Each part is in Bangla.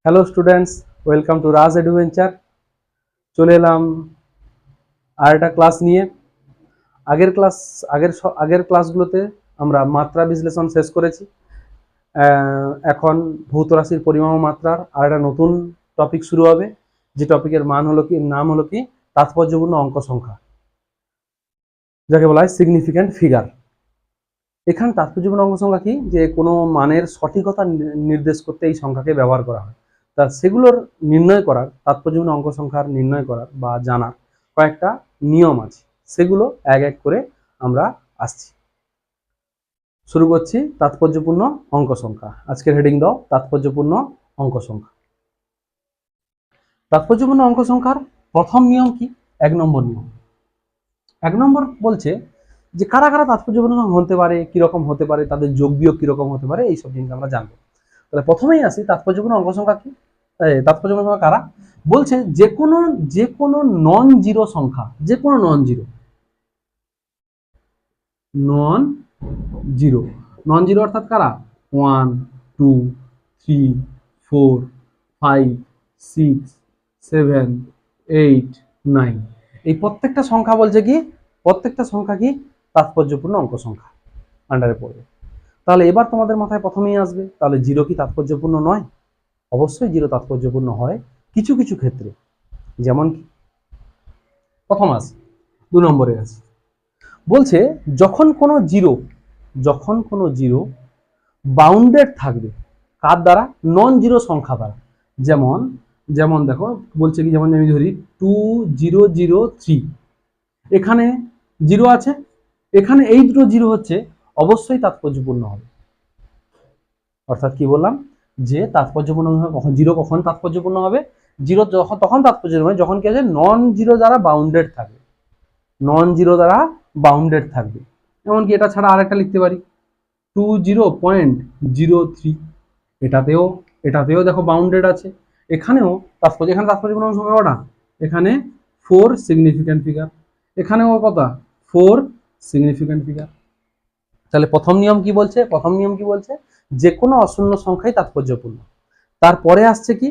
Hello students, welcome to Raj adventure. চলে এলাম আর একটা ক্লাস নিয়ে। আগের ক্লাসগুলোতে আমরা মাত্রা বিশ্লেষণ শেষ করেছি। এখন ভৌত রাশির পরিমাণ ও মাত্রার আর একটা নতুন টপিক শুরু হবে, যে টপিকের নাম হলো কি তাৎপর্যপূর্ণ অঙ্ক সংখ্যা, যাকে বলা হয় সিগনিফিক্যান্ট ফিগার। এখানে তাৎপর্যপূর্ণ অঙ্ক সংখ্যা কি, যে কোনো মানের সঠিকতা নির্দেশ করতে এই সংখ্যাকে ব্যবহার করা হয়। তা সেগুলোর নির্ণয় করার, তাৎপর্যপূর্ণ অঙ্ক সংখ্যার নির্ণয় করার বা জানার কয়েকটা নিয়ম আছে, সেগুলো এক এক করে আমরা আসছি। শুরু করছি তাৎপর্যপূর্ণ অঙ্ক সংখ্যা। আজকের হেডিং দাও তাৎপর্যপূর্ণ অঙ্ক সংখ্যা। তাৎপর্যপূর্ণ অঙ্ক সংখ্যার প্রথম নিয়ম কি? 1 নম্বর নিয়ম। 1 নম্বর বলছে যে কারা কারা তাৎপর্যপূর্ণ হতে পারে, কিরকম হতে পারে, তাদের যোগ বিয়োগ কিরকম হতে পারে, এইসব জিনিস আমরা জানবো। তাহলে প্রথমেই আসি তাৎপর্যপূর্ণ অঙ্ক সংখ্যা কি। তাৎপর্যপূর্ণ সংখ্যা কারা? বলছে যে কোনো নন জিরো সংখ্যা, যে কোনো নন জিরো অর্থাৎ কারা? 1 2 3 4 5 6 7 8 9, এই প্রত্যেকটা সংখ্যা বলছে কি, প্রত্যেকটা সংখ্যা কি তাৎপর্যপূর্ণ অঙ্ক সংখ্যা আন্ডারে পড়বে। তাহলে এবার তোমাদের মাথায় প্রথমেই আসবে, তাহলে জিরো কি তাৎপর্যপূর্ণ নয়? অবশ্যই জিরো তাৎপর্যপূর্ণ হয় কিছু কিছু ক্ষেত্রে। যেমন কি, প্রথম আসি 2 নম্বরে আছে, বলছে যখন কোনো জিরো বাউন্ডেড থাকবে কার দ্বারা? নন জিরো সংখ্যা দ্বারা। যেমন যেমন দেখো বলছে কি, যেমন আমি ধরি 2003, এখানে জিরো আছে, এখানে এই দুটো জিরো হচ্ছে, অবশ্যই তাৎপর্যপূর্ণ হবে। অর্থাৎ কি বললাম, যে তাৎপর্যপূর্ণ জিরো কখন তাৎপর্যপূর্ণ হবে? জিরো তখন তাৎপর্যপূর্ণ হবে যখন কি আছে, নন জিরো দ্বারা বাউন্ডেড থাকবে, নন জিরো দ্বারা বাউন্ডেড থাকবে। এমনকি এটা ছাড়া আরেকটা লিখতে পারি 20.03, এটাতেও দেখো বাউন্ডেড আছে। এখানেও এখানে তাৎপর্যপূর্ণ সংখ্যা কটা? এখানে 4 সিগনিফিক্যান্ট ফিগার, এখানেও কত? 4 সিগনিফিক্যান্ট ফিগার। তাহলে প্রথম নিয়ম কি বলছে? যে কোনো অশূন্য সংখ্যাই তাৎপর্যপূর্ণ। তারপরে আসছে কি,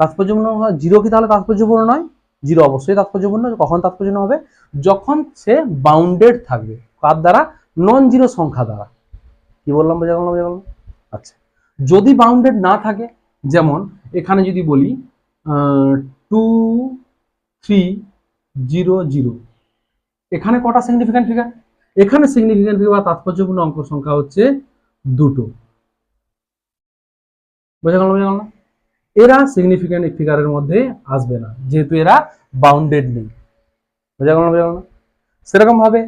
তাৎপর্যপূর্ণ জিরো কি তাহলে তাৎপর্যপূর্ণ নয়? জিরো অবশ্যই তাৎপর্যপূর্ণ। কখন তাৎপর্যপূর্ণ হবে? যখন সে বাউন্ডেড থাকবে, কার দ্বারা? নন জিরো সংখ্যা দ্বারা। কি বললাম, বোঝা গেল? আচ্ছা, যদি বাউন্ডেড না থাকে, যেমন এখানে যদি বলি 2300, এখানে কটা সিগনিফিক্যান্ট ফিগার? এখানে সিগনিফিক্যান্ট ফিগার বা তাৎপর্যপূর্ণ অঙ্ক সংখ্যা হচ্ছে দুটো। বোঝা গেল না? এরা সিগনিফিক্যান্ট ফিগারের মধ্যে আসবে না, যেহেতু এরা বাউন্ডেড নেই। বোঝা গেল না? সেরকম ভাবে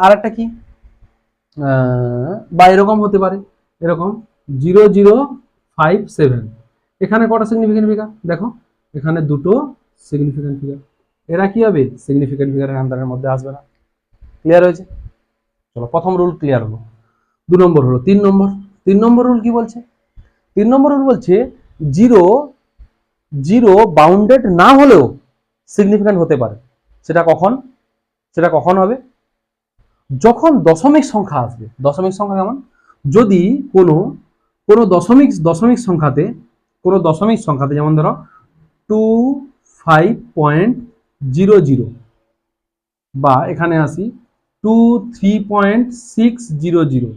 আর একটা কি, বা এরকম হতে পারে, এরকম 0057, এখানে কটা সিগনিফিক্যান্ট ফিগার? দেখো এখানে দুটো সিগনিফিক্যান্ট ফিগার, এরা কি হবে? সিগনিফিক্যান্ট ফিগারের আন্ডারের মধ্যে আসবে না। ক্লিয়ার হয়েছে? চলো, প্রথম রুল ক্লিয়ার হলো। 2 নম্বর হলো 3 নম্বর রুল কি বলছে? 3 নম্বর রুল বলছে জিরো বাউন্ডেড না হলেও সিগনিফিক্যান্ট হতে পারে। সেটা কখন হবে? যখন দশমিক সংখ্যা আসবে। দশমিক সংখ্যা কেমন? যদি কোনো দশমিক সংখ্যাতে যেমন ধরো 25.00, বা এখানে আসি 23.600,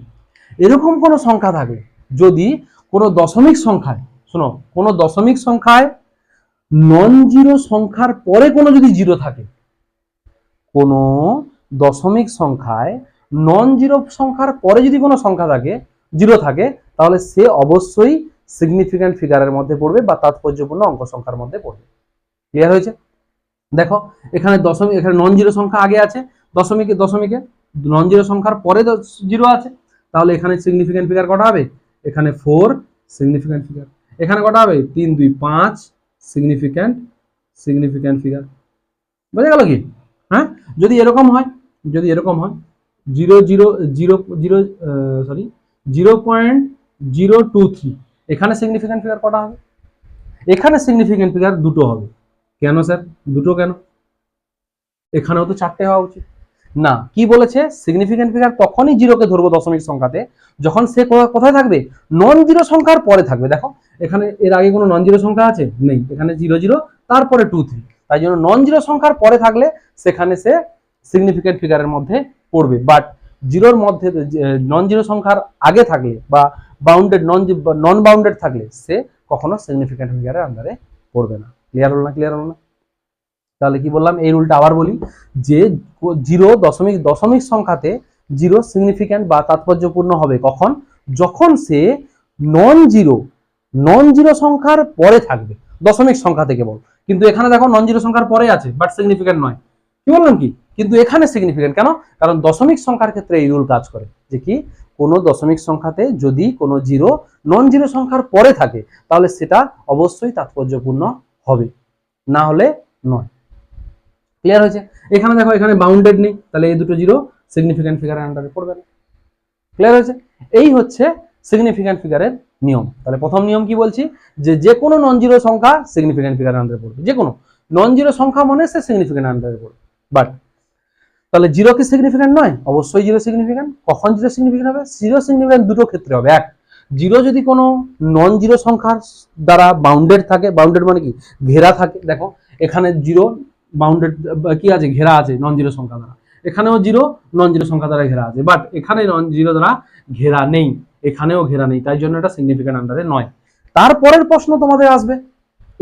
এরকম কোনো সংখ্যা থাকে, যদি কোনো দশমিক সংখ্যায় নন জিরো সংখ্যার পরে কোনো যদি জিরো থাকে, কোনো দশমিক সংখ্যায় নন জিরো সংখ্যার পরে যদি কোনো সংখ্যা থাকে, জিরো থাকে, তাহলে সে অবশ্যই সিগনিফিক্যান্ট ফিগারের মধ্যে পড়বে বা তাৎপর্যপূর্ণ অঙ্ক সংখ্যার মধ্যে পড়বে। ক্লিয়ার হয়েছে? দেখো এখানে নন জিরো সংখ্যা আগে আছে, দশমিকে নন জিরো সংখ্যার পরে জিরো আছে, তাহলে এখানে সিগনিফিক্যান্ট ফিগার কটা হবে? এখানে 4 সিগনিফিক্যান্ট ফিগার। এখানে কটা হবে? 3 2 5 সিগনিফিক্যান্ট ফিগার। বোঝা গেল কি? হ্যাঁ, যদি এরকম হয় 0.023, এখানে সিগনিফিক্যান্ট ফিগার কটা হবে? এখানে সিগনিফিক্যান্ট ফিগার দুটো হবে। কেন স্যার দুটো কেন? এখানেও তো 4টে হওয়া উচিত না। কি বলেছে? সিগনিফিক্যান্ট ফিগার তখনই জিরোকে ধরবো দশমিক সংখ্যাতে, যখন সে কোথায় থাকবে? নন জিরো সংখ্যার পরে থাকবে। দেখো এখানে এর আগে কোনো নন জিরো সংখ্যা আছে? নেই, এখানে 0 0 তারপরে 2 3, তাই জন্য নন জিরো সংখ্যার পরে থাকলে সেখানে সে সিগনিফিক্যান্ট ফিগারের মধ্যে পড়বে। বাট জিরোর মধ্যে নন জিরো সংখ্যার আগে থাকলে বা বাউন্ডেড নন বাউন্ডেড থাকলে সে কখনো সিগনিফিক্যান্ট ফিগারের আন্ডারে পড়বে না। ক্লিয়ার হলো না? ক্লিয়ার হলো না? তাহলে কি বললাম, এই রুলটা আবার বলি যে জিরো দশমিক সংখ্যাতে জিরো সিগনিফিক্যান্ট বা তাৎপর্যপূর্ণ হবে কখন? যখন সে নন জিরো সংখ্যার পরে থাকবে, দশমিক সংখ্যা থেকে বল। কিন্তু এখানে দেখো নন জিরো সংখ্যার পরে আছে বাট সিগনিফিক্যান্ট নয়। কি বললাম কি? কিন্তু এখানে সিগনিফিক্যান্ট কেন? কারণ দশমিক সংখ্যার ক্ষেত্রে এই রুল কাজ করে যে কি, কোনো দশমিক সংখ্যাতে যদি কোনো জিরো নন জিরো সংখ্যার পরে থাকে তাহলে সেটা অবশ্যই তাৎপর্যপূর্ণ হবে, না হলে নয়। ক্লিয়ার হয়েছে? এখানে দেখো এখানে বাউন্ডেড নেই, তাহলে এই দুটো জিরো সিগনিফিক্যান্ট ফিগারের আন্ডারে পড়বে না। ক্লিয়ার হয়েছে? এই হচ্ছে সিগনিফিক্যান্ট ফিগারের নিয়ম। তাহলে প্রথম নিয়ম কি বলছি, যে কোনো নন জিরো সংখ্যা সিগনিফিক্যান্ট ফিগারের আন্ডারে পড়বে। যে কোনো নন জিরো সংখ্যা মানে সে সিগনিফিক্যান্ট আন্ডারে পড়বে। বাট তাহলে জিরো কি সিগনিফিক্যান্ট নয়? অবশ্যই জিরো সিগনিফিক্যান্ট। কখন জিরো সিগনিফিক্যান্ট হবে? জিরো সিগনিফিক্যান্ট দুটো ক্ষেত্রে হবে। এক, জিরো যদি কোনো নন জিরো সংখ্যার দ্বারা বাউন্ডেড থাকে, বাউন্ডেড মানে কি, ঘেরা থাকে। দেখো এখানে জিরো বাউন্ডেড কি আছে, ঘেরা আছে নন জিরো সংখ্যা দ্বারা। এখানেও জিরো নন জিরো সংখ্যা দ্বারা ঘেরা আছে, বাট এখানে নন জিরো দ্বারা ঘেরা নেই, এখানেও ঘেরা নেই, তাই জন্য এটা সিগনিফিক্যান্ট আন্ডারে নয়। তারপরের প্রশ্ন তোমাদের আসবে,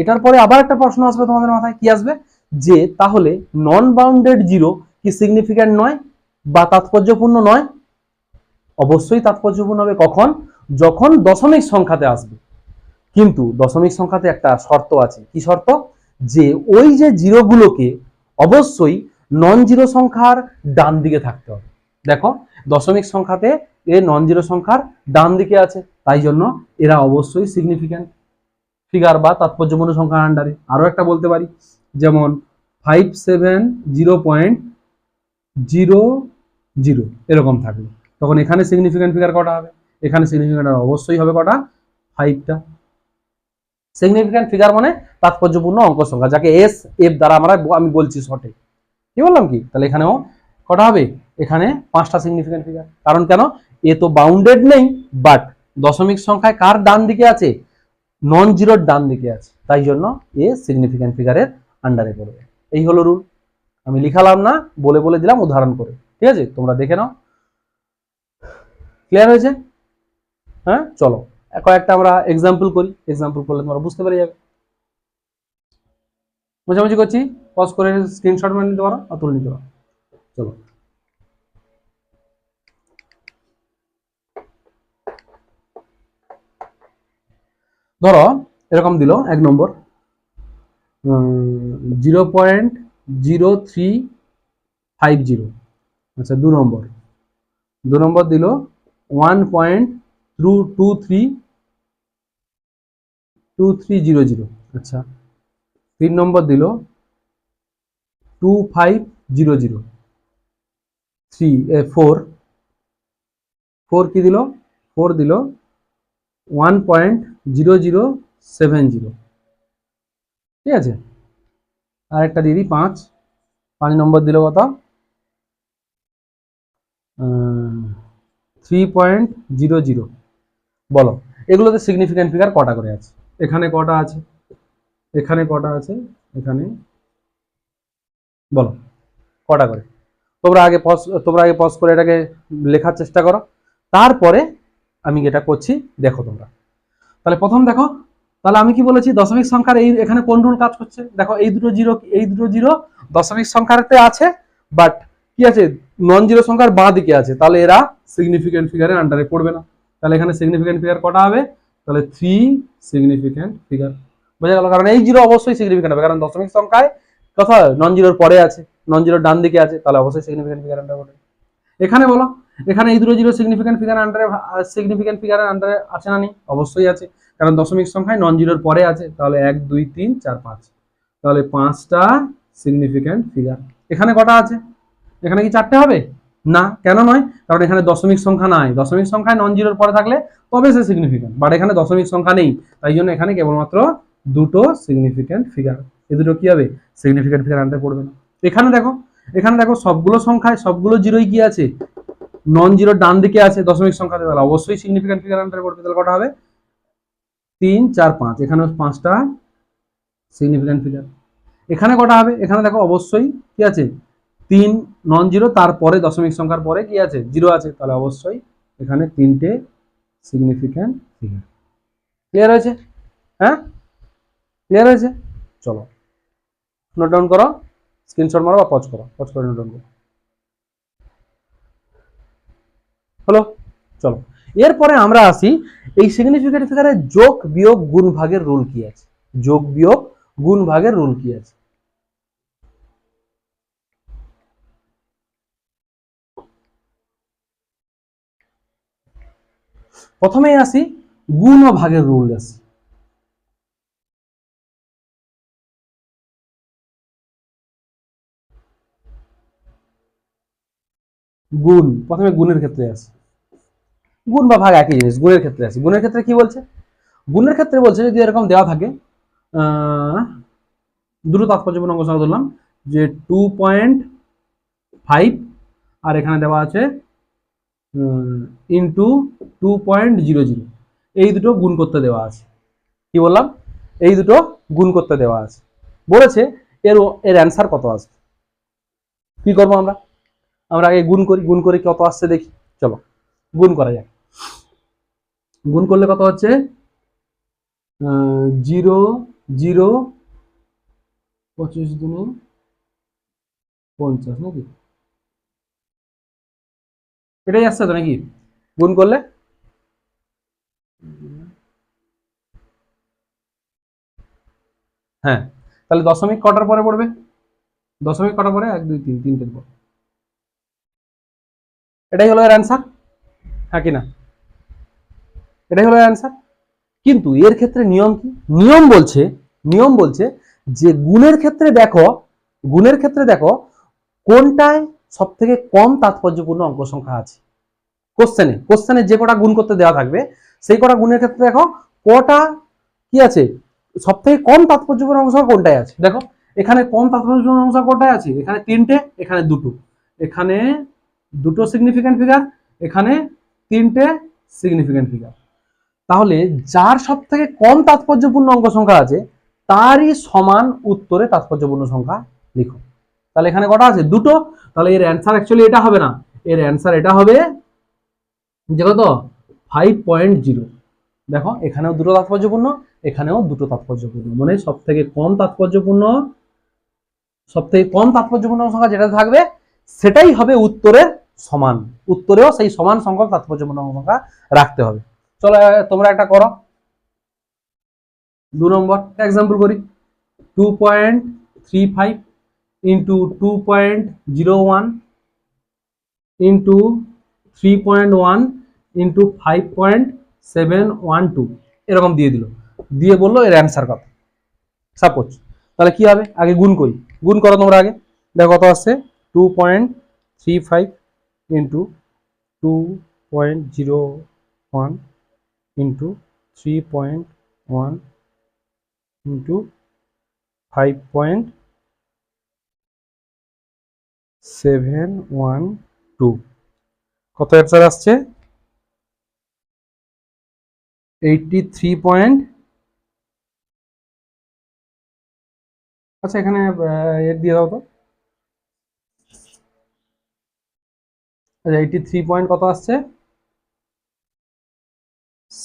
এটার পরে আবার একটা প্রশ্ন আসবে তোমাদের মাথায়, কি আসবে, যে তাহলে নন বাউন্ডেড জিরো কি সিগনিফিক্যান্ট নয় বা তাৎপর্যপূর্ণ নয়? অবশ্যই তাৎপর্যপূর্ণ হবে। কখন? যখন দশমিক সংখ্যাতে আসবে। কিন্তু দশমিক সংখ্যাতে একটা শর্ত আছে। কি শর্ত? যে ওই যে জিরোগুলোকে অবশ্যই নন জিরো সংখ্যার ডান দিকে থাকতে হবে। দেখো দশমিক সংখ্যাতে এ নন জিরো সংখ্যার ডান দিকে আছে, তাই জন্য এরা অবশ্যই সিগনিফিক্যান্ট ফিগার বা তাৎপর্যপূর্ণ সংখ্যার আন্ডারে। আরো একটা বলতে পারি, যেমন 570.00 এরকম থাকলো, তখন এখানে সিগনিফিক্যান্ট ফিগার কটা হবে? এখানে সিগনিফিক্যান্ট অবশ্যই হবে কটা? 5টা। সিগনিফিক্যান্ট ফিগার মানে তাৎপর্যপূর্ণ অঙ্ক সংখ্যা, যাকে এস এফ দ্বারা আমি বলছি শর্টে। কি বললাম কি? তাহলে এখানেও কটা হবে? এখানে 5টা সিগনিফিক্যান্ট ফিগার। কারণ কেন? এ তো বাউন্ডেড নেই, বাট দশমিক সংখ্যায় কার ডান দিকে আছে? নন জিরোর ডান দিকে আছে, তাই জন্য এ সিগনিফিক্যান্ট ফিগারের আন্ডারে পড়বে। এই হলো রুল। আমি লিখালাম না, বলে বলে দিলাম উদাহরণ করে। ঠিক আছে, তোমরা দেখে নাও। ক্লিয়ার হয়েছে? হ্যাঁ, চলো কয়েকটা আমরা এক্সাম্পল করি, এক্সাম্পল করলে তোমরা বুঝতে পেরে যাবে। মোছামুছি করছি, পজ করে স্ক্রিনশট মেরে নিতে পারো আর তুলে নিতে পারো। চলো ধরো এরকম দিল 1 নম্বর 0.0350। আচ্ছা 2 নম্বর দিল 1.2300। আচ্ছা 3 নম্বর দিল 2500। 4 কি দিল? 4 দিল 1.0070। ঠিক আছে, আর একটা দিয়ে দিই 5 নম্বর দিল কত? 3.00। বলো এগুলোতে সিগনিফিক্যান্ট ফিগার কটা করে আছে? এখানে কটা আছে, এখানে কটা আছে, এখানে বলো কটা করে? তোমরা আগে পজ করে এটাকে লেখার চেষ্টা করো, তারপরে আমি এটা করছি দেখো তোমরা। তাহলে প্রথম দেখো, তাহলে আমি কি বলেছি, দশমিক সংখ্যার এই এখানে কোন রুল কাজ করছে? দেখো এই দুটো জিরো দশমিক সংখ্যাতে আছে, বাট কি আছে, নন জিরো সংখ্যার বাঁ দিকে আছে, তাহলে এরা সিগনিফিক্যান্ট ফিগারের আন্ডারে পড়বে না। তাহলে এখানে সিগনিফিক্যান্ট ফিগার কটা হবে? তাহলে 3 সিগনিফিক্যান্ট ফিগার। বোঝা গেল? কারণ এই জিরো অবশ্যই সিগনিফিক্যান্ট হবে, কারণ দশমিক সংখ্যায় কথা নন জিরোর পরে আছে, নন জিরোর ডান দিকে আছে, তাহলে অবশ্যই সিগনিফিক্যান্ট ফিগার আন্ডারে পড়বে। এখানে বলো, এখানে এই দুটো জিরো সিগনিফিক্যান্ট ফিগারের আন্ডারে আছে না নেই? অবশ্যই আছে, কারণ দশমিক সংখ্যায় নন জিরোর পরে আছে, তাহলে 1 2 3 4 5, তাহলে 5টা সিগনিফিক্যান্ট ফিগার। এখানে কটা আছে? এখানে কি 4টে হবে? না, কেন নয়? কারণ এখানে দশমিক সংখ্যা নাই, দশমিক সংখ্যায় নন জিরোর পরে থাকলে তবে সে সিগনিফিক্যান্ট, বাট এখানে দশমিক সংখ্যা নেই, তাই জন্য এখানে কেবলমাত্র দুটো সিগনিফিক্যান্ট ফিগার। এই দুটো কি হবে? সিগনিফিক্যান্ট ফিগার আন্ডারে পড়বে না। এখানে দেখো সবগুলো সংখ্যায় সবগুলো জিরোই কি আছে? নন জিরোর ডান দিকে আছে দশমিক সংখ্যাতে, তাহলে অবশ্যই সিগনিফিক্যান্ট ফিগার আন্ডারে পড়বে। তাহলে কটা হবে? 3 4 5, এখানে 5টা সিগনিফিক্যান্ট ফিগার। এখানে কটা হবে? এখানে দেখো অবশ্যই কি আছে, 3 নন জিরো, তারপরে দশমিক সংখ্যার পরে কি আছে, জিরো আছে, তাহলে অবশ্যই এখানে 3টে সিগনিফিক্যান্ট ফিগার। ক্লিয়ার হয়েছে? হ্যাঁ, ক্লিয়ার হয়েছে? চলো নোট ডাউন করো, স্ক্রিনশট মারো বা পজ করো, পজ করে নোট ডাউন করো। হলো? চলো এরপরে আমরা আসি এই সিগনিফিক্যান্ট ফিগারের যোগ বিয়োগ গুণ ভাগের রুল কি আছে। যোগ বিয়োগ গুণ ভাগের রুল কি আছে? প্রথমেই আসি গুণ ও ভাগের রুল আসি। গুণ, প্রথমে গুণের ক্ষেত্রে আসি। গুণ বা ভাগ একই জিনিস, গুণের ক্ষেত্রে আসি। গুণের ক্ষেত্রে কি বলছে? গুণের ক্ষেত্রে বলছে যদি এরকম দেওয়া থাকে, দুটো তাৎপর্যপূর্ণ অঙ্ক সংখ্যা ধরলাম যে 2.5 আর এখানে দেওয়া আছে ইন্টু 2.00, এই দুটো গুণ করতে দেওয়া আছে। কি বললাম? এই দুটো গুণ করতে দেওয়া আছে। বলেছে এর এর অ্যান্সার কত আসবে। কি করবো আমরা? আমরা আগে গুণ করি, গুণ করে কত আসছে দেখি। চলো গুণ করা যায়। গুণ করলে কত হচ্ছে? 0 0 25 দুনে 50 নাকি, এটাই আসছে তো নাকি গুণ করলে? হ্যাঁ, তাহলে দশমিক কটার পরে পড়বে? দশমিক কটার পরে? 1 2 3, তিনটের পর। এটাই হলো এর অ্যান্সার, হ্যাঁ কি না? এটাই হলো অ্যান্সার। কিন্তু এর ক্ষেত্রে নিয়ম কি? নিয়ম বলছে যে গুণের ক্ষেত্রে দেখো, গুণের ক্ষেত্রে দেখো কোনটায় সব থেকে কম তাৎপর্যপূর্ণ অঙ্ক সংখ্যা আছে। কোশ্চেনে যে কটা গুণ করতে দেওয়া থাকবে সেই কটা গুণের ক্ষেত্রে দেখো কটা কি আছে, সব থেকে কম তাৎপর্যপূর্ণ অঙ্ক সংখ্যা কোনটায় আছে। দেখো এখানে কম তাৎপর্যপূর্ণ অঙ্ক সংখ্যা কোনটায় আছে, এখানে 3টে, এখানে 2টো, এখানে 2টো সিগনিফিক্যান্ট ফিগার, এখানে 3টে সিগনিফিক্যান্ট ফিগার। তাহলে যার সব থেকে কম তাৎপর্যপূর্ণ অঙ্ক সংখ্যা আছে তারই সমান উত্তরে তাৎপর্যপূর্ণ সংখ্যা লিখো। তাহলে এখানে কটা আছে? 2টো। তাহলে এর অ্যান্সার অ্যাকচুয়ালি এটা হবে না, এর অ্যান্সার এটা হবে যে কত, 5.0। দেখো এখানেও 2টো তাৎপর্যপূর্ণ, এখানেও 2টো তাৎপর্যপূর্ণ, মানে সব থেকে কম তাৎপর্যপূর্ণ, সব থেকে কম তাৎপর্যপূর্ণ সংখ্যা যেটা থাকবে সেটাই হবে উত্তরের সমান। উত্তরেও সেই সমান সংখ্যক তাৎপর্যপূর্ণ সংখ্যা রাখতে হবে। চলো তোমরা একটা করো। 2 নম্বর এক্সাম্পল করি। 2.35 ইন্টু 2.01 ইন্টু 3.1 ইন্টু 5.712 এরকম দিয়ে দিল, দিয়ে বললো এর অ্যান্সার কত। সাপোজ তাহলে কি হবে, আগে গুণ করি। গুণ করো তোমরা আগে, দেখো কত আসছে। 2.35 ইন্টু 2.01 ইন্টু 3.1 ইন্টু 5.712, কত অ্যান্সার আসছে? 83 পয়েন্ট, আচ্ছা এখানে এর দিয়ে দাও তো। আচ্ছা 83 পয়েন্ট কত আসছে?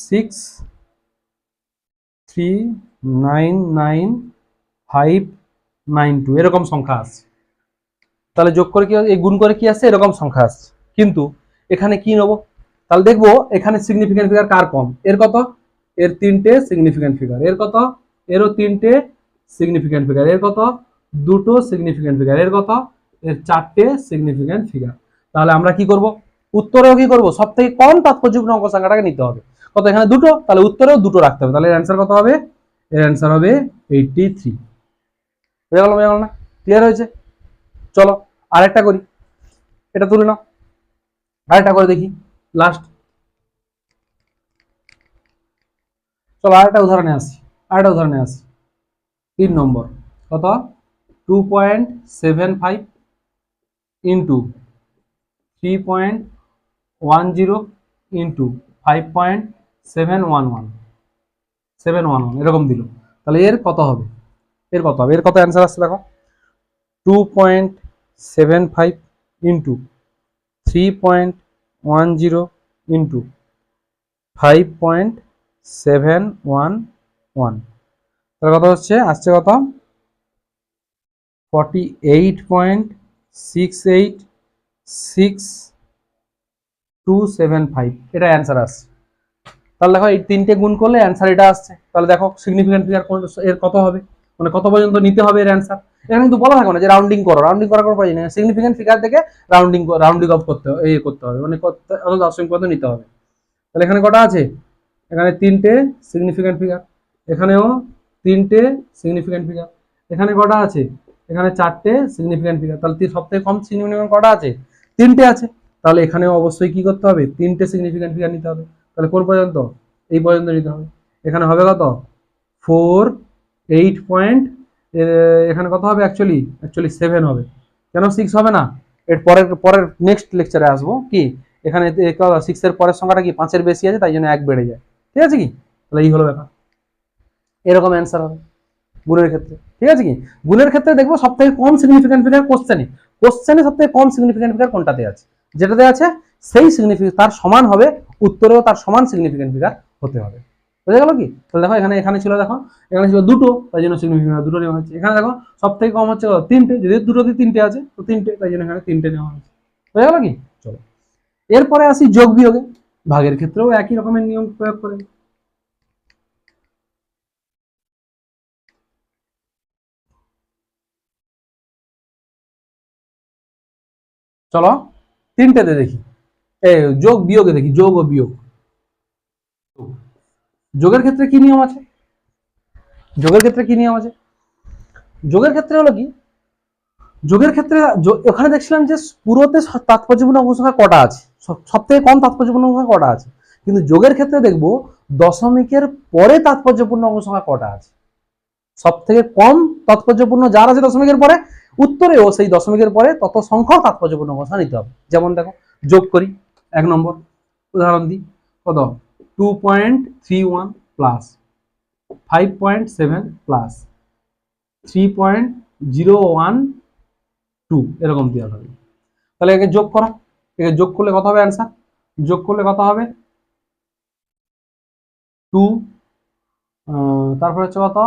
6399592 এরকম সংখ্যা আসছে। তাহলে যোগ করে কি, এই গুণ করে কি আসছে, এরকম সংখ্যা আসছে। কিন্তু এখানে কি নেবো? তাহলে দেখবো এখানে সিগনিফিক্যান্ট ফিগার কার কম, এর কত, এর 3টে সিগনিফিক্যান্ট ফিগার, এর কত, এরও 3টে সিগনিফিক্যান্ট ফিগার, এর কত, 2টো সিগনিফিক্যান্ট ফিগার, এর কত, এর 4টে সিগনিফিক্যান্ট ফিগার। তাহলে আমরা কি করব, উত্তরেও কি করব, সব থেকে কম তাৎপর্যপূর্ণ অঙ্ক সংখ্যাটাকে নিতে হবে। কত, এখানে 2টো, তাহলে উত্তরেও 2টো রাখতে হবে। তাহলে এর অ্যান্সার কত হবে? এর অ্যান্সার হবে 83। বুঝে গেল না? ক্লিয়ার হয়েছে? চলো আরেকটা করি, এটা তুলে নাও, আরেকটা করে দেখি লাস্ট। চলো আরেকটা উদাহরণে আসি। 3 নম্বর কত, 2.75 ইন্টু 3.10 ইন্টু 5.711, 711 এরকম দিল, তাহলে এর কত হবে, এর কত হবে, এর কত অ্যান্সার আসছে দেখো, 2.75 ইন্টু 3.10 ইন্টু 5.711, তাহলে কত হচ্ছে, আসছে কত 48.686.275, এটা অ্যান্সার আসছে। তাহলে দেখো এই তিনটে গুণ করলে অ্যান্সার এটা আসছে। তাহলে দেখো সিগনিফিকেন্ট ফিগার এর কত হবে, মানে কত পর্যন্ত নিতে হবে এর অ্যান্সার। এখানে কিন্তু বলা থাকে না যে রাউন্ডিং করো, রাউন্ডিং করার কোনো প্রয়োজন নেই, সিগনিফিকেন্ট ফিগার থেকে রাউন্ডিং অফ করতে হবে, এই করতে হবে, মানে দশমিক পর্যন্ত নিতে হবে। তাহলে এখানে কটা আছে, এখানে তিনটে সিগনিফিকেন্ট ফিগার, এখানেও তিনটে সিগনিফিকেন্ট ফিগার, এখানে কটা আছে, এখানে চারটে সিগনিফিকেন্ট ফিগার। তাহলে সব থেকে কম সিগনিফিকেন্ট কটা আছে, তিনটে আছে। তাহলে এখানেও অবশ্যই কি করতে হবে, তিনটে সিগনিফিকেন্ট ফিগার নিতে হবে। তাহলে কোন পর্যন্ত, এই পর্যন্ত নিতে হবে। এখানে হবে কত 4 8 এখানে কত হবে, অ্যাকচুয়ালি 7 হবে, কেন 6 হবে না, এর পরের পরের নেক্সট লেকচারে আসবো কি, এখানে 6 এর পরের সংখ্যাটা কি 5 এর বেশি আছে, তাই জন্য 1 বেড়ে যায়, ঠিক আছে কি। তাহলে এই হলো ব্যাপার, এরকম অ্যান্সার হবে গুণের ক্ষেত্রে, ঠিক আছে কি। গুণের ক্ষেত্রে দেখবো সব থেকে কম সিগনিফিকেন্ট ফিগার কোশ্চেনে সব থেকে কম সিগনিফিকেন্ট ফিগার কোনটাতে আছে, যেটাতে আছে সেই সিগনিফিকেন্ট তার সমান হবে, উত্তরেও তার সমান সিগনিফিকেন্ট ফিগার হতে হবে। বুঝা গেল কি। তাহলে দেখো এখানে ছিল, দেখো এখানে ছিল দুটো, তাই জন্য সিগনিফিকেন্ট দুটো নেওয়া হচ্ছে। এখানে দেখো সব থেকে কম হচ্ছে তিনটে, যদি দুটোতে তিনটে আছে তো তিনটে, তাই জন্য এখানে তিনটে নেওয়া হচ্ছে। বুঝা গেল কি। চলো এরপরে আসি যোগ বিয়োগে, ভাগের ক্ষেত্রেও একই রকমের নিয়ম প্রয়োগ করে। চলো তিনটেতে দেখি, যোগ বিয়োগে দেখি, যোগ ও বিয়োগ। যোগের ক্ষেত্রে কি নিয়ম আছে, যোগের ক্ষেত্রে কি নিয়ম আছে, যোগের ক্ষেত্রে হলো কি, যোগের ক্ষেত্রে ওখানে দেখছিলাম যে পুরোতে তাৎপর্যপূর্ণ অঙ্ক সংখ্যা কটা আছে, সব থেকে কম তাৎপর্যপূর্ণ অঙ্ক সংখ্যা কটা আছে, কিন্তু যোগের ক্ষেত্রে দেখবো দশমিকের পরে তাৎপর্যপূর্ণ অঙ্ক সংখ্যা কটা আছে। সব থেকে কম তাৎপর্যপূর্ণ যার আছে দশমিকের পরে, উত্তরেও সেই দশমিকের পরে তত সংখ্যক তাৎপর্যপূর্ণ অঙ্ক সংখ্যা নিতে হবে। যেমন দেখো যোগ করি, 1 নম্বর উদাহরণ দিই, কত 2.31 প্লাস 5.7 প্লাস 3.012 এরকম দেওয়া হবে। তাহলে একে যোগ করো, একে যোগ করলে কত হবে অ্যান্সার, যোগ করলে কত হবে 2, তারপরে হচ্ছে কত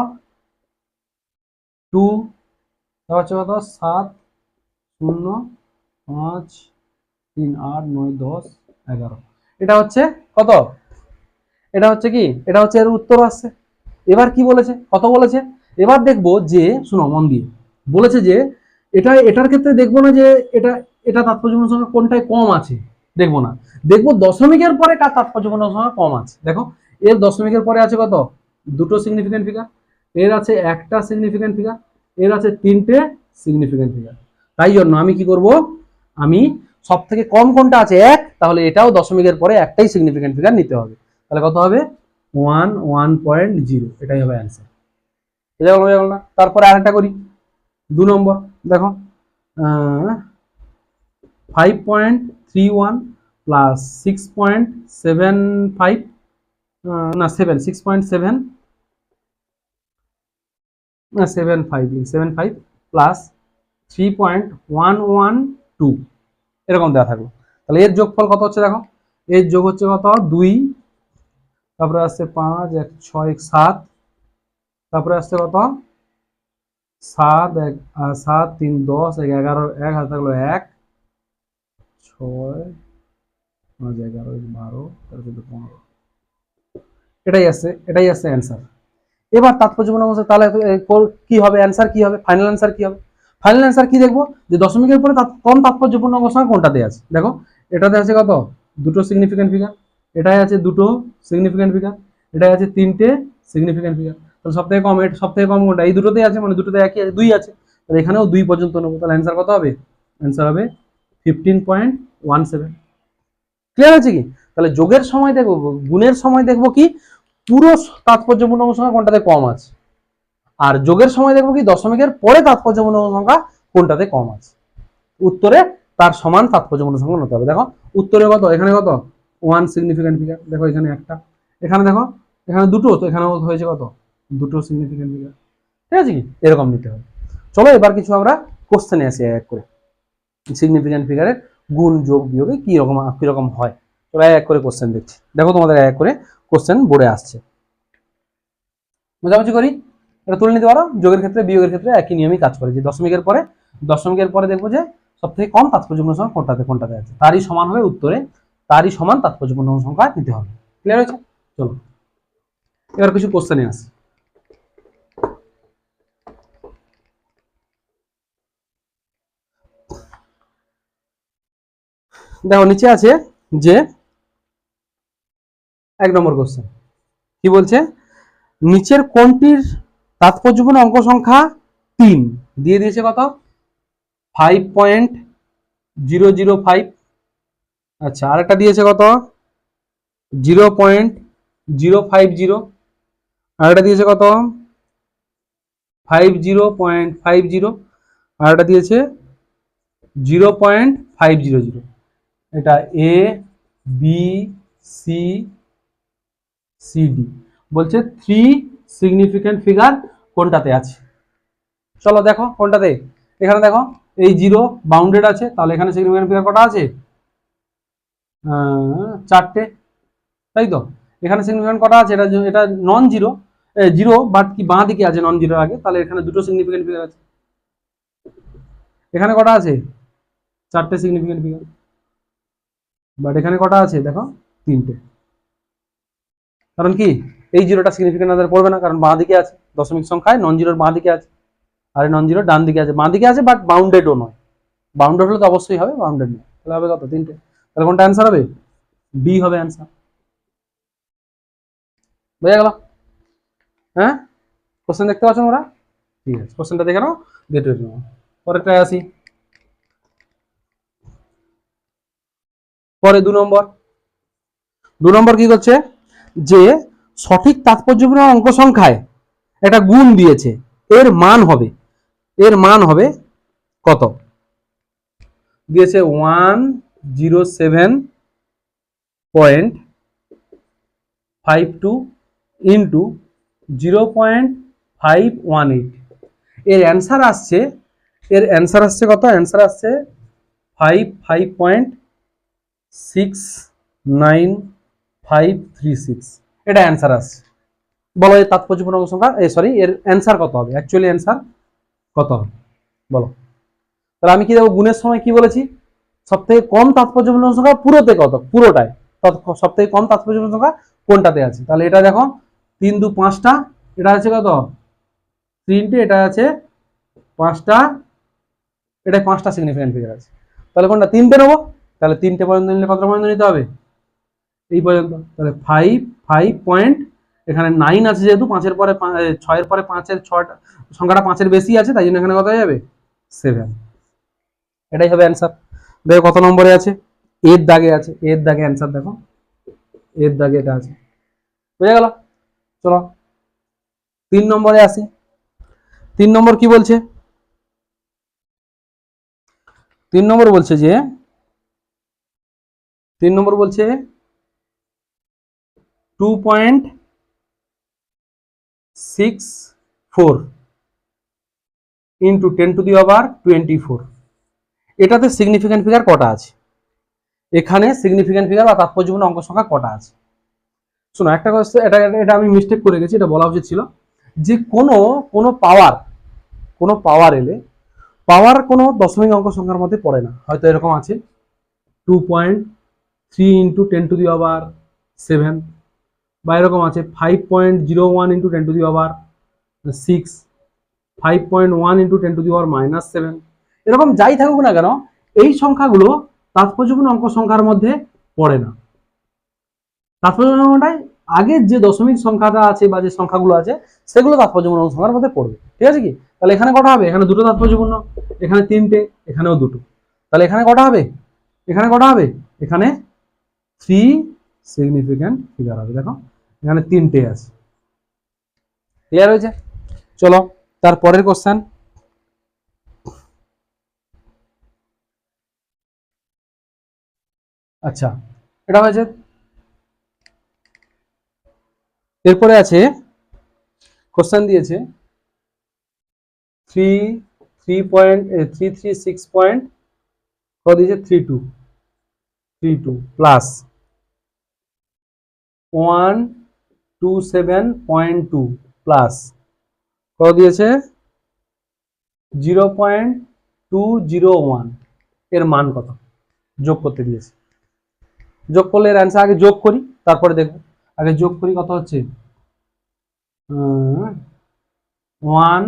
2, তারপর হচ্ছে কত 7 0 5 3 8 9 10 11, এটা হচ্ছে কত, এটা হচ্ছে কি, এটা হচ্ছে এর উত্তর আসছে। এবার কি বলেছে, কত বলেছে, এবার দেখবো যে শুনো মন দিয়ে, বলেছে যে এটার ক্ষেত্রে দেখবো না যে এটা এটা তাৎপর্যপূর্ণ সংখ্যা কোনটায় কম আছে, দেখবো না, দেখবো দশমিকের পরে কার তাৎপর্যপূর্ণ সংখ্যা কম আছে। দেখো এর দশমিকের পরে আছে কত, দুটো সিগনিফিকেন্ট ফিগার, এর আছে একটা সিগনিফিকেন্ট ফিগার, এর আছে তিনটে সিগনিফিকেন্ট ফিগার। তাই জন্য আমি কি করব, আমি সব থেকে কম কোনটা আছে 1, তাহলে এটাও দশমিকের পরে একটাই সিগনিফিকেন্ট ফিগার নিতে হবে। তাহলে কত হবে 1.0, এটাই হবে অ্যান্সার। এটা হয়ে গেল না। তারপরে আরেকটা করি 2 নম্বর, দেখো 5.31 প্লাস 6.75, না 6.7, না 75 প্লাস 3.112 এরকম দেওয়া থাকলো। তাহলে এর যোগফল কত হচ্ছে দেখো, এর যোগ হচ্ছে কত 2, তারপরে আসছে 5 1 6 7, তারপরে আসছে কত 7 1 7 3 10 1 11 1 হাতে থাকলো 1 6 5 11 12 13 15, এটাই আসছে অ্যান্সার। এবার তাৎপর্যপূর্ণ অংশ, তাহলে কি হবে অ্যান্সার, কি হবে ফাইনাল অ্যান্সার, কি হবে ফাইনাল অ্যান্সার, কি দেখবো যে দশমিকের পরে কম তাৎপর্যপূর্ণ অংশ কোনটাতে আছে। দেখো এটাতে আছে কত, দুটো সিগনিফিকেন্ট ফিগার, এটাই আছে দুটো সিগনিফিকেন্ট ফিগার, এটাই আছে তিনটে সিগনিফিকেন্ট ফিগার। তাহলে সব থেকে কম, সব থেকে কম কোনটা, এই দুটোতেই আছে, মানে দুটোতে একই আছে, 2 আছে, তাহলে এখানেও 2 পর্যন্ত নেবো। তাহলে অ্যান্সার কত হবে, অ্যান্সার হবে 15.17। ক্লিয়ার আছে কি। তাহলে যোগের সময় দেখবো, গুণের সময় দেখবো কি পুরো তাৎপর্যপূর্ণ সংখ্যা কোনটাতে কম আছে, আর যোগের সময় দেখবো কি দশমিকের পরে তাৎপর্যপূর্ণ সংখ্যা কোনটাতে কম আছে, উত্তরে তার সমান তাৎপর্যপূর্ণ সংখ্যা নিতে হবে। দেখো উত্তরে কত, এখানে কত 1 সিগনিফিকেন্ট ফিগার, দেখো এখানে একটা, এখানে দেখো এখানে দুটো, তো এখানেও হয়েছে কত, দুটো সিগনিফিকেন্ট ফিগার। ঠিক আছে কি, এরকম নিতে হবে। চলো এবার কিছু আমরা কোশ্চেনে আসি এক করে, সিগনিফিকেন্ট ফিগারের গুণ যোগ বিয়োগে কিরকম হয়। চলো এক করে কোশ্চেন দেখছি, দেখো তোমাদের এক করে কোশ্চেন বোর্ডে আসছে। বোঝাবুঝি করি, এটা তুলে নিতে পারো। যোগের ক্ষেত্রে বিয়োগের ক্ষেত্রে একই নিয়মই কাজ করে, যে দশমিকের পরে দেখবো যে সব থেকে কম তাৎপর্যপূর্ণ সংখ্যা কোনটাতে আছে, তারই সমান হবে উত্তরে, তারই সমান তাৎপর্যপূর্ণ সংখ্যা নিতে হবে। ক্লিয়ার হয়েছে? চলো এবার কিছু কোশ্চেনে আসি। দেখো নিচে আছে যে 1 নম্বর কোশ্চেন কি বলছে, নিচের কোনটির তাৎপর্যপূর্ণ অঙ্ক সংখ্যা 3 দিয়ে দিয়েছে কত, 5.005। আচ্ছা আরেকটা দিয়েছে কত, 0.050। আরেকটা দিয়েছে কত, 50.50। আরেকটা দিয়েছে 0.500। এটা A B C C D, বলছে 3 সিগনিফিকেন্ট ফিগার কোনটাতে আছে। চলো দেখো কোনটাতে, এখানে দেখো এই 0 বাউন্ডেড আছে, তাহলে এখানে সিগনিফিকেন্ট ফিগার কটা আছে, 4টে, তাই তো। এখানে সিগনিফিকেন্ট কটা আছে, এটা নন জিরো, জিরো বাট কি বাঁ দিকে আছে নন জিরোর আগে, তাহলে এখানে দুটো সিগনিফিকেন্ট ফিগার আছে। এখানে কটা আছে, 4টে সিগনিফিকেন্ট ফিগার, বাট এখানে কটা আছে দেখো, 3টে। কারণ কি, এই জিরোটা সিগনিফিকেন্ট আমাদের পড়বে না, কারণ বাঁ দিকে আছে, দশমিক সংখ্যায় নন জিরোর বাঁ দিকে আছে, আর নন জিরোর ডান দিকে আছে, বাঁ দিকে আছে বাট বাউন্ডেডও নয়। বাউন্ডেড হলে তো অবশ্যই হবে, বাউন্ডেড নয়, তাহলে হবে কত, 3টে। তাহলে কোনটা অ্যান্সার হবে, বি হবে অ্যান্সার। বোঝা গেল? হ্যাঁ, কোশ্চেন দেখতে পাচ্ছ ওরা? ঠিক আছে, কোশ্চেনটা দেখে নাও, গেট রেডি নাও। পরেরটায় আসি। পরে 2 নম্বর কি করছে, যে সঠিক তাৎপর্যপূর্ণ অঙ্ক সংখ্যায় একটা গুণ দিয়েছে, এর মান হবে, এর মান হবে কত, দিয়েছে 107.52 ইন্টু 0.518। এর অ্যান্সার আসছে, কত, অ্যান্সার আসছে 5.69536। এটা অ্যান্সার আসছে। বলো এর তাৎপর্যপূর্ণ সংখ্যা, সরি এর অ্যান্সার কত হবে, অ্যাকচুয়ালি অ্যান্সার কত হবে বলো। তাহলে আমি কি দেখবো, গুণের সময় কি বলেছি, সব থেকে কম তাৎপর্যপূর্ণ সংখ্যা পুরোতে কত, পুরোটায় সব থেকে কম তাৎপর্যপূর্ণ সংখ্যা কোনটাতে আছে। তাহলে এটা দেখো 3 2 5টা, এটা আছে কত, 3টে, এটা আছে 5টা, এটা 5টা সিগনিফিকেন্ট ফিগার আছে। তাহলে কোনটা, 3টে নেবো, তাহলে 3টে পর্যন্ত নিলে কত পর্যন্ত নিতে হবে, এই পর্যন্ত। তাহলে 5 পয়েন্ট, এখানে 9 আছে যেহেতু 5-এর পরে 6-এর পরে 5-এর 6টা সংখ্যাটা 5-এর বেশি আছে, তাই জন্য এখানে কত হয়ে যাবে, 7। এটাই হবে অ্যান্সার। দেখো কত নম্বরে আছে, এর দাগে আছে, এর দাগে অ্যান্সার দেখো, এর দাগে এটা আছে। বুঝা গেল? চলো 3 নম্বরে আসি। 3 নম্বর কি বলছে, 3 নম্বর বলছে যে, 3 নম্বর বলছে 2.64 ইন্টু 10⁻²৪। এটাতে সিগনিফিকেন্ট ফিগার কটা আছে, এখানে সিগনিফিকেন্ট ফিগার বা তাৎপর্যপূর্ণ অঙ্ক সংখ্যা কটা আছে। শোনো একটা কথা, এটা এটা আমি মিস্টেক করে গেছি, এটা বলা উচিত ছিল, যে কোনো পাওয়ার এলে, পাওয়ার কোনো দশমিক অঙ্ক সংখ্যার মধ্যে পড়ে না। হয়তো এরকম আছে 2.3 ইন্টু 10⁻7, বা এরকম আছে 5.01 ইন্টু 10⁻6, 5.1 ইন্টু 10⁻−7। এরকম যাই থাকুক না কেন, এই সংখ্যাগুলো তাৎপর্যপূর্ণ অঙ্ক সংখ্যার মধ্যে পড়ে না। তাৎপর্যপূর্ণ সংখ্যাটাই আগের যে দশমিক সংখ্যাটা আছে বা যে সংখ্যাগুলো আছে, সেগুলো তাৎপর্যপূর্ণ অঙ্ক সংখ্যার মধ্যে পড়বে। ঠিক আছে কি, তাহলে এখানে কটা হবে, এখানে দুটো তাৎপর্যপূর্ণ, এখানে 3টে, এখানেও দুটো। তাহলে এখানে কটা হবে, এখানে কটা হবে, এখানে 3 সিগনিফিকেন্ট ফিগার হবে। দেখো এখানে 3টে আছে। ক্লিয়ার হয়েছে? চলো তারপরের কোশ্চেন। আচ্ছা এটা হয়েছে এরপরে আছে কোশ্চেন দিয়েছে 336 পয়েন্ট কত দিয়েছে 32 প্লাস 127.2 প্লাস কত দিয়েছে 0.201 এর মান কত যোগ করতে দিয়েছে। যোগ করলে এর অ্যান্সার আগে যোগ করি তারপরে দেখব। আগে যোগ করি কত হচ্ছে 1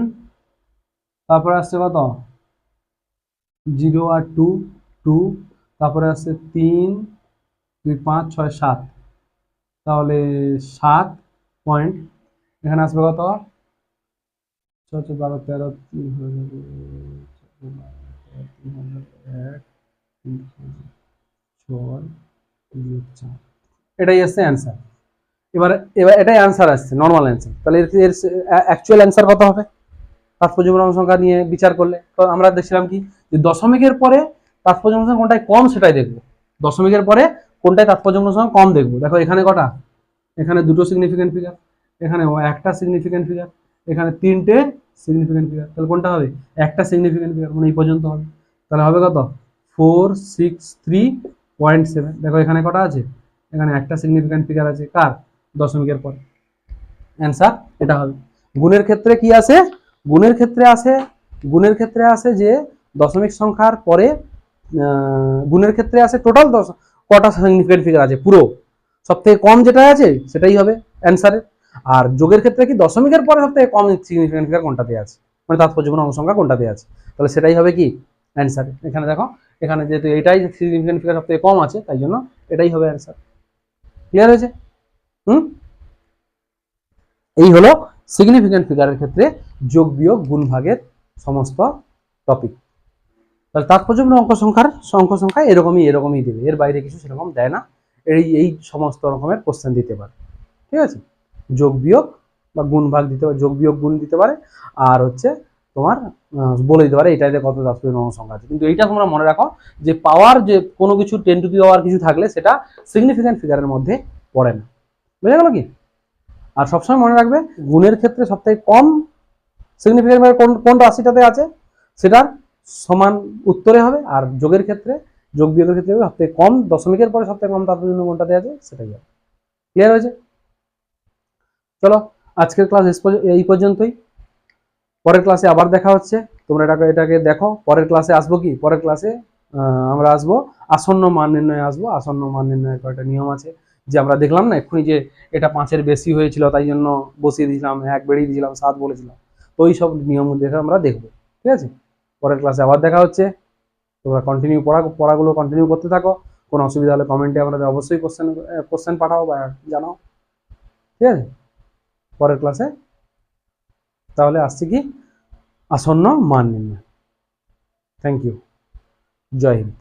তারপরে আসছে কত 0 আর 2 2 তারপরে আসছে 3 2 5 6 7 তাহলে 7 পয়েন্ট এখানে আসবে কত 6 12 13 এটাই আসছে অ্যান্সার। এবার এবার এটাই অ্যান্সার আসছে নর্মাল অ্যান্সার। তাহলে এর অ্যাকচুয়াল অ্যান্সার কত হবে তাৎপর্যপূর্ণ সংখ্যা নিয়ে বিচার করলে? তো আমরা দেখছিলাম কি যে দশমিকের পরে তাৎপর্যপূর্ণ সংখ্যা কোনটায় কম সেটাই দেখবো। দশমিকের পরে কোনটায় তাৎপর্যপূর্ণ সংখ্যা কম দেখবো। দেখো এখানে কটা, এখানে দুটো সিগনিফিকেন্ট ফিগার, এখানে একটা সিগনিফিকেন্ট ফিগার, এখানে তিনটে সিগনিফিকেন্ট ফিগার। তাহলে কোনটা হবে একটা সিগনিফিকেন্ট ফিগার, মানে এই পর্যন্ত হবে। তাহলে হবে কত 463.7। দেখো এখানে কটা আছে, এখানে একটা সিগনিফিকেন্ট ফিগার আছে কার দশমিকের পরে। অ্যান্সার এটা হবে। গুণের ক্ষেত্রে কি আছে, গুণের ক্ষেত্রে আসে যে দশমিক সংখ্যার পরে গুণের ক্ষেত্রে আছে টোটাল কটা সিগনিফিকেন্ট ফিগার আছে পুরো, সব থেকে কম যেটা আছে সেটাই হবে অ্যান্সারে। আর যোগের ক্ষেত্রে কি দশমিকের পরে সব থেকে কম সিগনিফিকেন্ট ফিগার কোনটাতে আছে, মানে তাৎপর্যপূর্ণ সংখ্যা কোনটাতে আছে, তাহলে সেটাই হবে কি অ্যান্সার। এখানে দেখো এখানে যেহেতু এটাই সিগনিফিকেন্ট ফিগার সব থেকে কম আছে তাই জন্য এটাই হবে অ্যান্সার। ক্লিয়ার হয়েছে? এই হলো সিগনিফিকেন্ট ফিগারের ক্ষেত্রে যোগ বিয়োগ গুণ ভাগের সমস্ত টপিক। তাহলে তাৎপর্যপূর্ণ অঙ্ক সংখ্যা এরকমই দেবে, এর বাইরে কিছু সেরকম দেয় না। এই সমস্ত রকমের কোশ্চেন দিতে পারে, ঠিক আছে। যোগ বিয়োগ বা গুণ ভাগ দিতে পারে, যোগ বিয়োগ গুণ দিতে পারে, আর হচ্ছে তোমার বলে দিতে পারে এটাতে কত তাৎপর্যপূর্ণ সংখ্যা আছে। কিন্তু এইটা তোমরা মনে রাখো যে পাওয়ার যে কোনো কিছু 10 টু দি পাওয়ার কিছু থাকলে সেটা সিগনিফিকেন্ট ফিগারের মধ্যে পড়ে না। বুঝে গেল কি? আর সবসময় মনে রাখবে গুণের ক্ষেত্রে সবথেকে কম সিগনিফিকেন্ট কোন রাশিটাতে আছে সেটার সমান উত্তরে হবে। আর যোগের ক্ষেত্রে যোগ বিয়োগের ক্ষেত্রে সবথেকে কম দশমিকের পরে সবথেকে কম তাৎপর্যপূর্ণ কোনটাতে আছে সেটাই হবে। ক্লিয়ার হয়েছে? চলো আজকের ক্লাস এই পর্যন্তই। পরের ক্লাসে আবার দেখা হচ্ছে। তোমরা এটাকে দেখো। পরের ক্লাসে আসবো কি, পরের ক্লাসে আমরা আসবো আসন্ন মান নির্ণয়ে আসবো। আসন্ন মান নির্ণয়ের কয়েকটা নিয়ম আছে যে আমরা দেখলাম না এক্ষুনি যে এটা 5-এর বেশি হয়েছিল তাই জন্য বসিয়ে দিয়েছিলাম, 1 বেড়িয়ে দিয়েছিলাম, 7 বলেছিলাম। তো ওই সব নিয়ম দেখে আমরা দেখবো। ঠিক আছে, পরের ক্লাসে আবার দেখা হচ্ছে। তোমরা কন্টিনিউ পড়াগুলো কন্টিনিউ করতে থাকো। কোনো অসুবিধা হলে কমেন্টে আমাদের অবশ্যই কোশ্চেন পাঠাও বা জানাও। ঠিক আছে, পরের ক্লাসে তাহলে আসছি কি আসন্ন মান নির্ণয়। থ্যাংক ইউ, জয় হিন্দ।